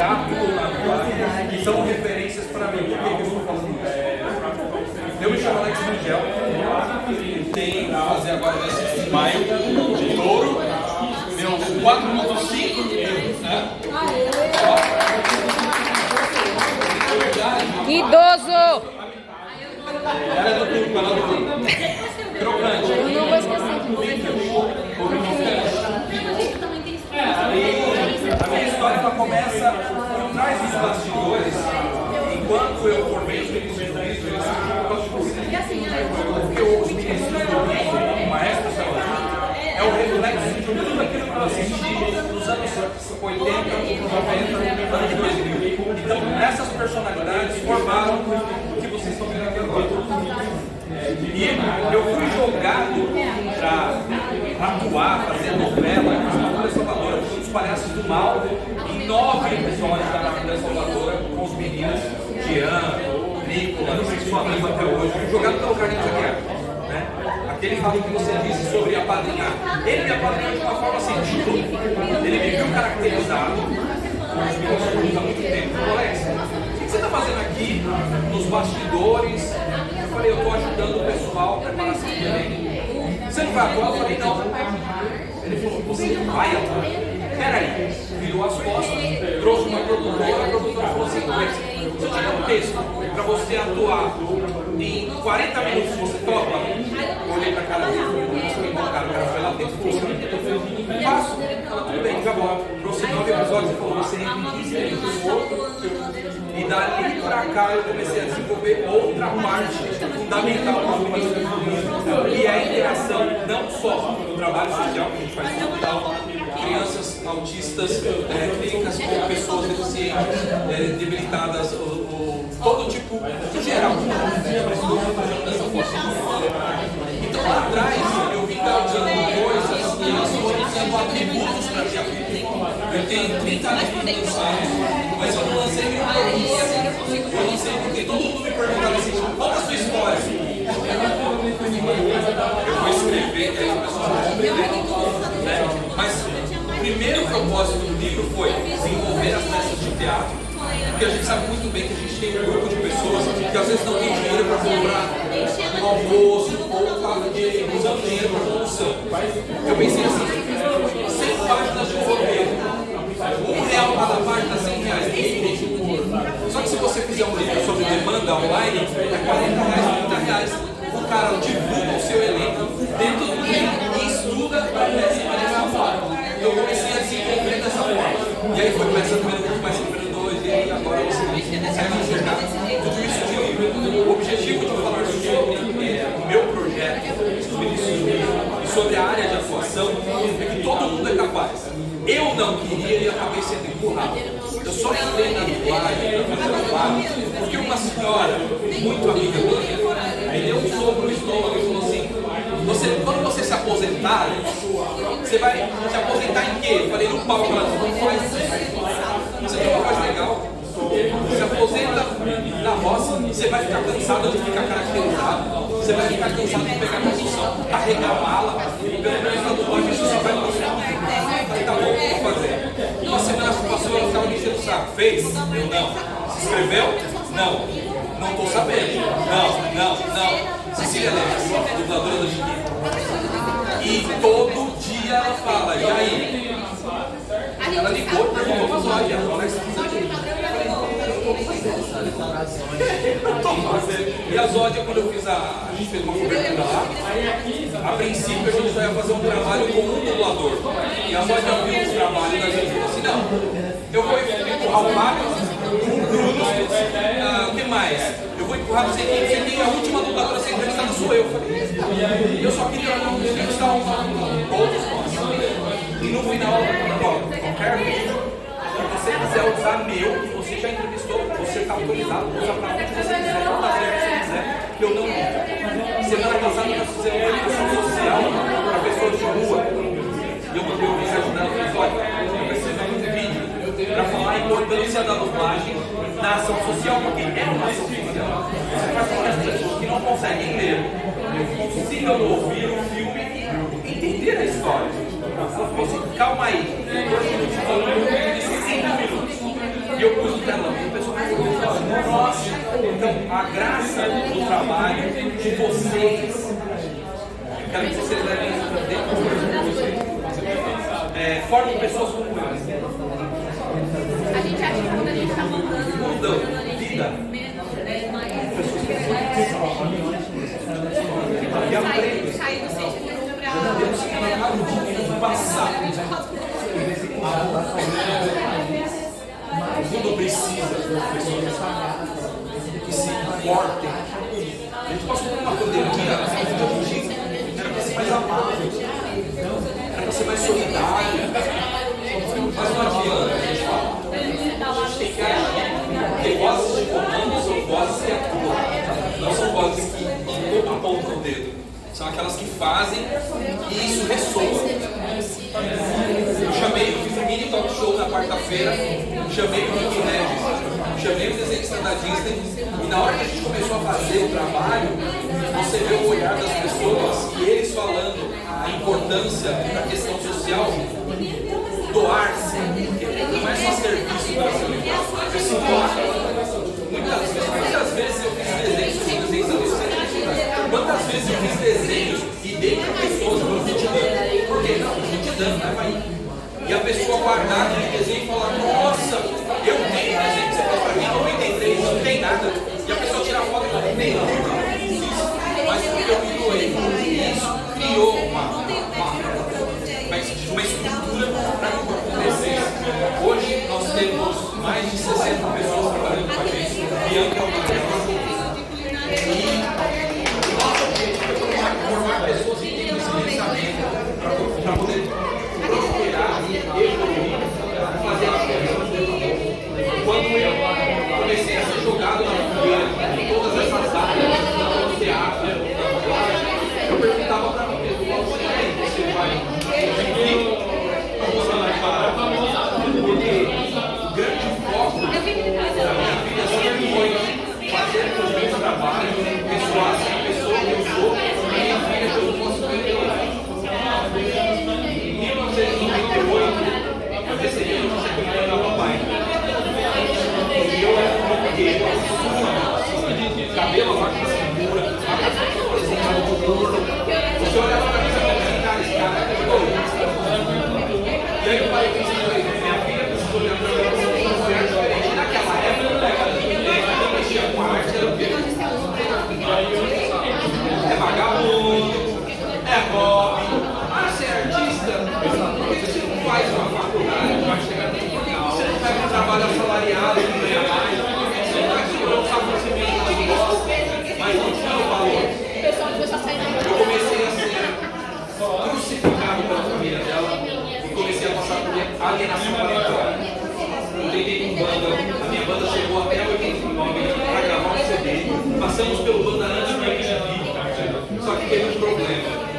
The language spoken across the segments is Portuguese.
teatro ou na dublagem que são referências para mim. Por que eu estou falando isso? Eu me chamo Alex Rangel, tenho fazer agora nesse de maio de touro, meus 4.5, né? Que idoso! Era do canal do Crocante. Eu não vou esquecer. A minha história ela começa por trás dos bastidores. Enquanto eu formei os ministros do Cristo, eles surgiram com as coisas. Porque os ministros do Cristo, o maestro Salvador, é o reflexo de tudo aquilo que eu assisti nos anos 80, 90, anos 2000. Então, essas personalidades formaram o que vocês estão vendo aqui agora. E eu fui jogado para atuar, fazer novela, Maravilha Salvadora, os palhaços do mal, em 9 episódios da Maravilha Salvadora, com os meninos Jean, Nicolas, sua amiga até hoje, jogado pelo Carlinhos Aguiar. Né? Aquele fato que você disse sobre apadrinhar. Ele me apadrinhou de uma forma científica. Ele me viu caracterizado com os meninos há muito tempo. Falou, Alex, o que você está fazendo aqui nos bastidores? Eu falei, eu estou ajudando o pessoal a preparar essa elenco. Você não vai atuar? Eu falei, não. Ele falou, você vai atuar? Peraí. Virou as costas, trouxe uma produtora, a produtora falou assim, Alex, se eu tiver um texto para você atuar em 40 minutos, você topa? Eu olhei para a cara dele, o cara foi lá dentro e falou, faço. Tudo bem, já volto. Trouxe 9 episódios e falou, você requisita isso outro. E dali para cá eu comecei a desenvolver outra parte fundamental para o coisa, que é a interação não só no trabalho social que a gente faz no hospital, crianças autistas, clínicas com pessoas deficientes, debilitadas, todo tipo, em geral. Então lá atrás eu vim galgando coisas e elas foram sendo atributos para a minha vida. Eu tenho 30 anos de produção, mas eu não lancei nenhum produto. Eu lancei porque todo mundo me perguntava assim, conta a sua história. Eu vou escrever, aí as pessoas vão compreender. Né? Mas o primeiro propósito do livro foi desenvolver as peças de teatro, porque a gente sabe muito bem que a gente tem um grupo de pessoas que às vezes não tem dinheiro para comprar um almoço ou usando dinheiro para produção. Eu pensei assim, 100 páginas de roteiro, R$1 cada página, R$100. Só que se você fizer um livro sobre demanda online, é R$40, R$30. O cara divulga o seu elenco dentro do livro e estuda para peça para eu comecei a desenvolver dessa forma. E aí foi peça número 1, peça número 2, e agora você consegue enxergar tudo isso de livro. O objetivo de falar sobre o meu projeto, sobre isso, e sobre a área de atuação, é que todo mundo é capaz. Eu não queria e acabei sendo empurrado. Eu só entrei na dublagem, na dublagem, porque uma senhora, muito amiga minha, me deu um soco no estômago e falou assim, quando você se aposentar, você vai se aposentar em quê? Eu falei, no palco, ela não faz isso. Você tem uma coisa legal, se aposenta na roça, você vai ficar cansado de ficar caracterizado, você vai ficar cansado de pegar construção, carregar a mala, e pelo menos na dublagem isso só vai funcionar. Tá bom, vou fazer. Uma semana que passou, ela ficava me enchendo o saco. Fez? Eu não. Se inscreveu? Não. Não estou sabendo. Não. Cecília Leves, dubladora da Chiquinha. E todo dia ela fala, e aí? Ela ligou e perguntou pra Zóia. E a Zódia, quando eu fiz a gente fez uma cobertura lá, a princípio a gente só ia fazer um trabalho com um dublador. E a Zódia viu os trabalhos da gente e falou assim, não, eu vou empurrar o Fábio, o Bruno, o que mais? Eu vou empurrar você quem, a última dubladora a ser entrevistada sou eu. Falei, eu só queria entrevistar todos nós. E no final, qualquer vídeo que você quiser usar meu, que você já entrevistou, você está autorizado a usar para onde você quiser, quantas vezes você quiser, que eu não ligo. Semana passada nós fizemos uma educação social para pessoas de rua. E eu mandei um mensagem dela e falei, olha, eu preciso de um vídeo para falar a importância da dublagem na ação social, porque é uma ação social. Você faz com que as pessoas que não conseguem ler consigam ouvir o filme e entender a história. Ela falou assim, calma aí, 2 minutos, falando de 5 minutos. a graça do trabalho de vocês. Eu quero que vocês levem isso para dentro do coração de vocês. Formem pessoas como elas. A gente acha que quando a gente está Mudam vida. Pessoas que aprendem. sair do centro Deus tem marcado passar. O mundo precisa de pessoas que se importem. A gente passou por uma pandemia, era para ser mais amável, era para ser mais solidário. Mas não adianta, a gente fala. A gente tem que agir. Porque vozes de comando são vozes que atuam, não são vozes que apontam o dedo. São aquelas que fazem e isso ressoa. Eu fiz um mini talk show na quarta-feira, chamei o Rick Regis, chamei o desenhista da Disney, e na hora que a gente começou a fazer o trabalho, você vê o olhar das pessoas e eles falando a importância da questão social, doar-se, não é só serviço para ser legal, é se doar. Muitas vezes eu fiz desenhos, quantas vezes eu fiz desenhos e dei para pessoas no vídeo dando. Por quê? Não, vídeo dando, leva aí. E a pessoa guardar aquele desenho e falar, nossa, eu tenho um desenho que você fez para mim em 93, não tem nada. E a pessoa tira a foto e fala, não tem nada. Mas porque eu me doei. E isso criou uma estrutura para que o grupo crescesse. Hoje nós temos mais de 60 pessoas trabalhando com a gente. Bianca é uma delas. E o nosso objetivo é formar pessoas que tenham esse pensamento para poder prosperar, evoluir, fazer as coisas. Quando eu comecei a ser jogado na fogueira, em todas essas áreas, no teatro, eu perguntava para mim mesmo, você vai dividir ou você vai parar? Porque o grande foco da minha vida sempre foi fazer o meu trabalho, pessoas, a pessoa que eu sou, a minha filha que eu não posso ver. Em 1998, eu recebi a notícia que eu era papai. E eu era um roqueiro, cabelo abaixo da cintura, a pessoa toda desenhada de burro. Você olhava para mim e falava, esse cara é doido. E aí eu falei com minha filha precisou olhar para ela uma mulher diferente. Naquela época, eu mexia com arte, era o quê? É vagabundo, é hobby. Você é artista? Por que você não faz uma faculdade para chegar no final? Você não pega um trabalho assalariado e ganha mais? Você não está segurando o estabelecimento que gosta, mas não tinha o valor. Eu comecei a ser crucificado pela família dela e comecei a passar por alienação parental. Eu tentei com banda, a minha banda chegou até 89 para gravar um CD. Passamos pelo Bandarantes para MTV, só que teve um problema.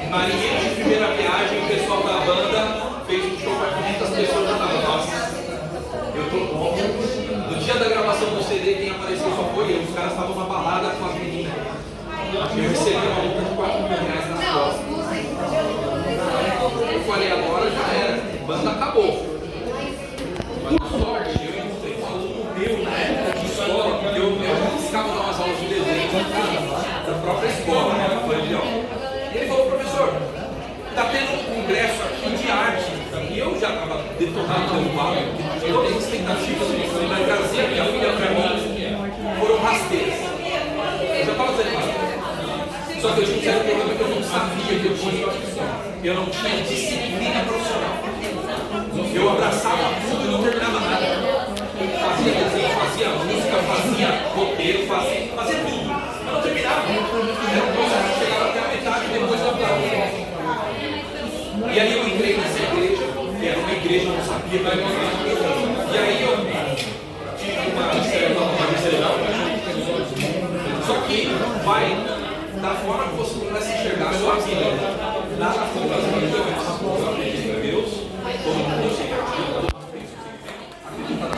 Marinheiros de primeira viagem, o pessoal da banda fez um show para 500 pessoas e estava, nossa, eu tô bom. No dia da gravação do CD, quem apareceu só foi eu. Os caras estavam na balada com as meninas. Eu recebi uma multa de 4 mil reais nas costas. Eu falei, agora já era, a banda acabou. Por sorte, eu encontrei um aluno meu na época de escola, porque eu ficava dando umas aulas de desenho da própria escola, né? E ele falou, professor, está tendo um congresso aqui de arte. E eu já estava detonado, derrubado, porque todas as tentativas de trazer a minha filha para mim foram rasteiras. Eu já estava desanimado. Só que eu tinha um certo problema que eu não sabia que eu tinha. Eu não tinha disciplina profissional. Eu abraçava tudo e não terminava nada. Fazia desenho, fazia música, fazia roteiro, fazia tudo. Eu não terminava. Era um processo que chegava até a metade e depois voltava. E aí eu entrei nessa igreja, que era uma igreja, eu não sabia mais o que. E aí eu tive uma cerebral. Só que vai da forma que você começa a enxergar a sua vida. Nada contra as religiões. Eu acredito em Deus, todo mundo se acredita na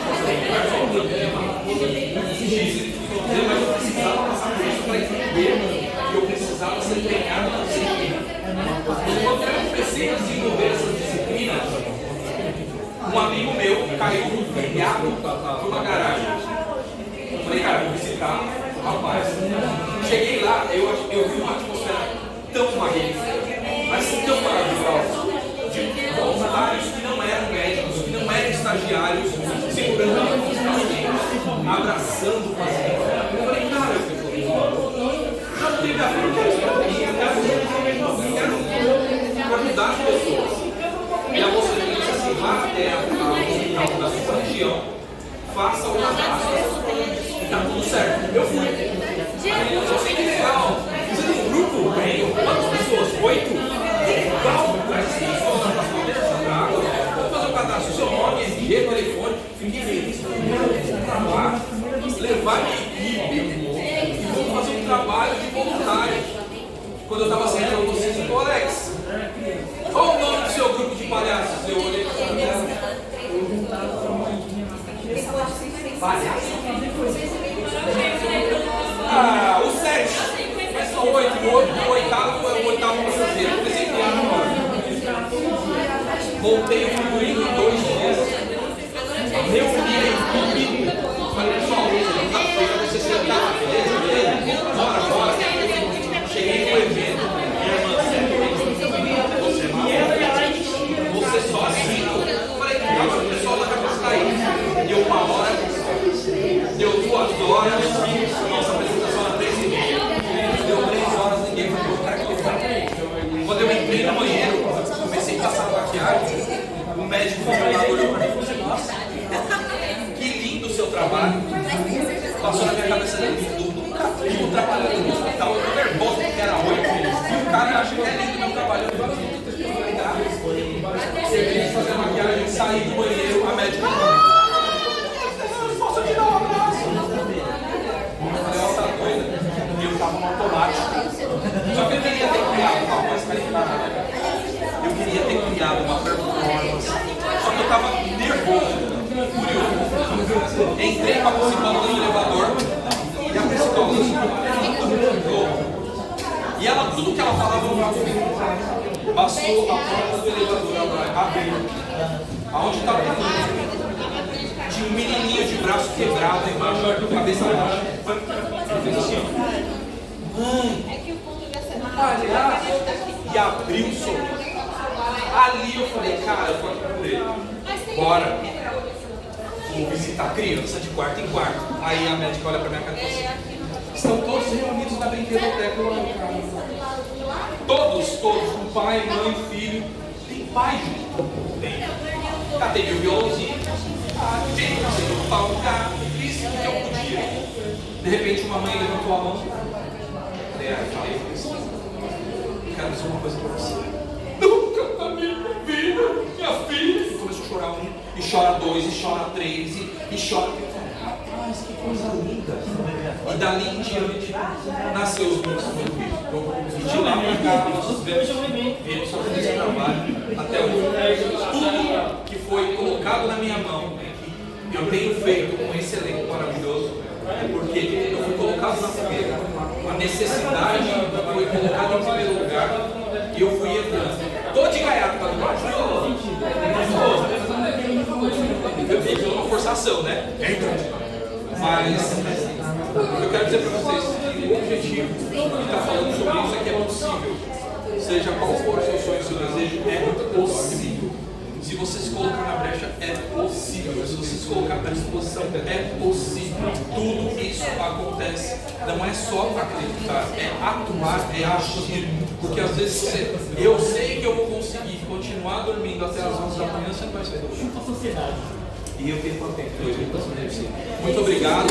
sua mas eu precisava passar por isso para entender que eu precisava ser treinado na disciplina. Quando eu comecei a desenvolver essas disciplinas, um amigo meu caiu no telhado de uma garagem. Eu falei, cara, vou visitar. Rapaz, cheguei lá, eu vi uma atmosfera tão magnífica, mas tão maravilhosa, de voluntários que não eram médicos, que não eram estagiários, segurando a mão dos pacientes, abraçando o paciente. Eu falei, cara, já não teve a vida, eu quero isso pra mim, eu quero ajudar as pessoas. E a moça disse assim, vá até a hospital da sua região, faça o cadastro e tá tudo certo. Eu fui. Aí eu falei, que legal. Você tem um grupo? Tenho. Quantas pessoas? 8? Que legal. Traz as pessoas na cabeça. Vamos fazer o cadastro. Seu nome, RG, telefone. Fiquei feliz. Vou pra lá, levar minha equipe e vamos fazer um trabalho de voluntário. Quando eu estava saindo com vocês, eu falei, Alex, qual o nome do seu grupo de palhaços? Eu olhei para a dela. Palhaço. Ah, o 7. Mas são 8. O oitavo passageiro. Eu pensei que era agora. Voltei o figurino em 2 dias. Reuni a equipe. Falei, pessoal, segunda-feira você sentar. Beleza? Bora. Cheguei no evento. Minha irmã, você é maluco. Você sozinho. Falei, calma, o pessoal da cabeça tá aí. Deu 1 hora. Deu 2 horas. Nossa apresentação era 3h30. Deu 3 horas, ninguém foi pro cara que foi. Quando eu entrei no banheiro, comecei a passar a maquiagem. O médico olhou pra mim e falou, nossa, que lindo o seu trabalho. Passou na minha cabeça dele, nunca vi um trabalhando no hospital, eu tô nervoso porque era 8. E o cara acha que é lindo o meu trabalho. Eu falei, terminei de fazer a maquiagem, saí do banheiro, a médica posso te dar um abraço? Eu falei, ela tá doida. E eu tava no automático. Só que eu queria ter criado uma coisa, eu queria ter criado uma performance. Só que eu tava nervoso. Entrei com a psicóloga no elevador e a psicóloga e ela, tudo que ela falava eu falava comigo. Passou a porta do elevador, ela abriu. Aonde estava o tinha um menininho de braço quebrado embaixo, cabeça baixa. Eu fiz assim, ó. Mãe, palhaço. E abriu o sorriso. Ali eu falei, cara, eu tô aqui por ele. Bora. Vou visitar criança de quarto em quarto. Aí a médica olha pra minha cara e fala assim, estão todos reunidos na brinquedoteca. Todos, com pai, mãe, filho. Tem pai junto? Tem. Catei meu violãozinho. Tem, você não o carro. Fiz o que eu podia. De repente uma mãe levantou a mão. Falei assim, quero dizer uma coisa pra você. Nunca na minha vida, minha filha. E começou a chorar e chora 2, e chora 3, e chora. Rapaz, que coisa linda. E dali em diante nasceu os meus filhos. E de lá pra cá, nós vemos sobre esse trabalho até hoje. Tudo que foi colocado na minha mão, eu tenho feito com esse elenco maravilhoso, é porque eu fui colocado na fogueira. A necessidade foi colocada em primeiro lugar e eu fui entrando. Tô de gaiato para baixo. Eu vi que é uma forçação, né? Mas eu quero dizer para vocês que o objetivo de estar falando sobre isso é que é possível. Seja qual for o seu sonho, o seu desejo, é possível. Se você se colocar na brecha, é possível. Se você se colocar à disposição, é possível. Tudo isso acontece. Não é só acreditar, é atuar, é agir. Porque às vezes eu sei que eu vou conseguir continuar dormindo até as 11 da manhã, você não vai sair do chão. A sociedade. E eu tenho quanto tempo? 2 minutos. Muito obrigado.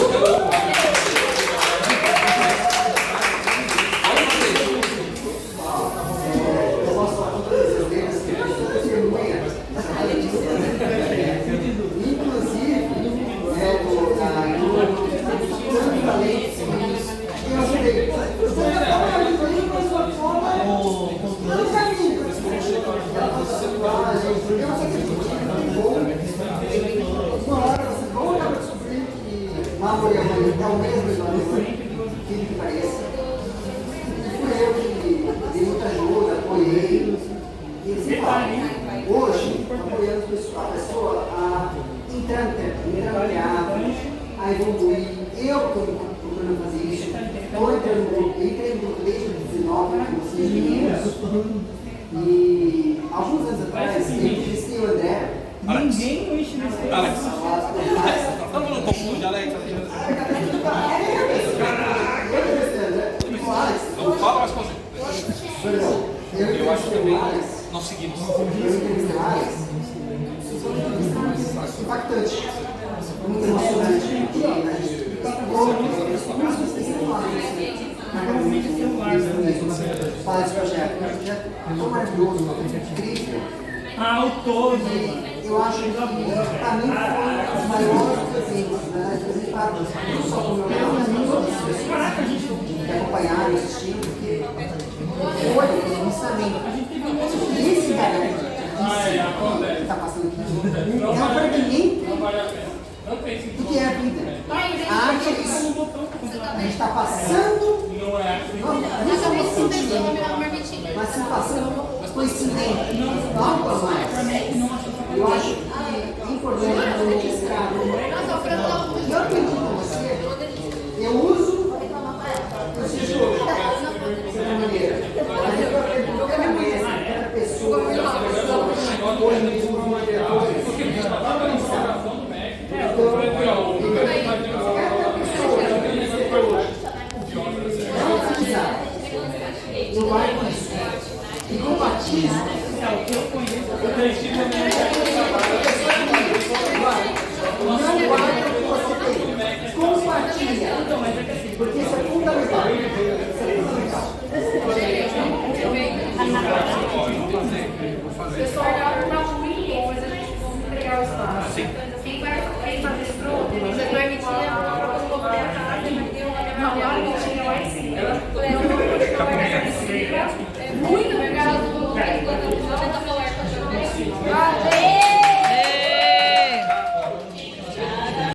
Uma mulher é o mesmo que pareça. Fui eu que dei muita ajuda, apoiei. E eles falam, hoje, apoiando a pessoa a entrar no tempo, a a evoluir. Eu estou procurando fazer isso. Entrei no grupo desde 2019, com vocês meninos. E alguns anos atrás, eu entrevistei o André. Ninguém não enche nesse Alex. Não confunde, Alex. Não fala mais com você. Eu acho que também nós seguimos. Eu entrevistei o Alex. Impactante. Muito emocionante. Fala desse projeto. É um projeto tão maravilhoso, incrível. o todo. Eu acho que, para mim, foi um dos maiores presentes, né? Não só com o meu canal, mas com todas as pessoas que acompanharam, assistiram, porque foi um lançamento. E esse cara que está passando aqui, é um fragmento do que é a vida. A arte é isso. A gente está passando, não somente sentindo, mas se passando conhecimento, algo mais. Eu acho que é importante registrar. Eu acredito em você, eu uso, eu seja dessa maneira. Mas eu acredito que cada vez, cada pessoa, hoje mesmo, de uma maneira, vai pensar. Eu largo isso e compartilho. Eu conheço. Não guarda o que você tem. Compartilha. Porque isso é fundamental. Pessoal, na Wii, mas a gente vai entregar o espaço. Quem fazer esse pronto, você vai emitir a proposta da casa, vai ter uma reunião lá em cima. Não vou continuar a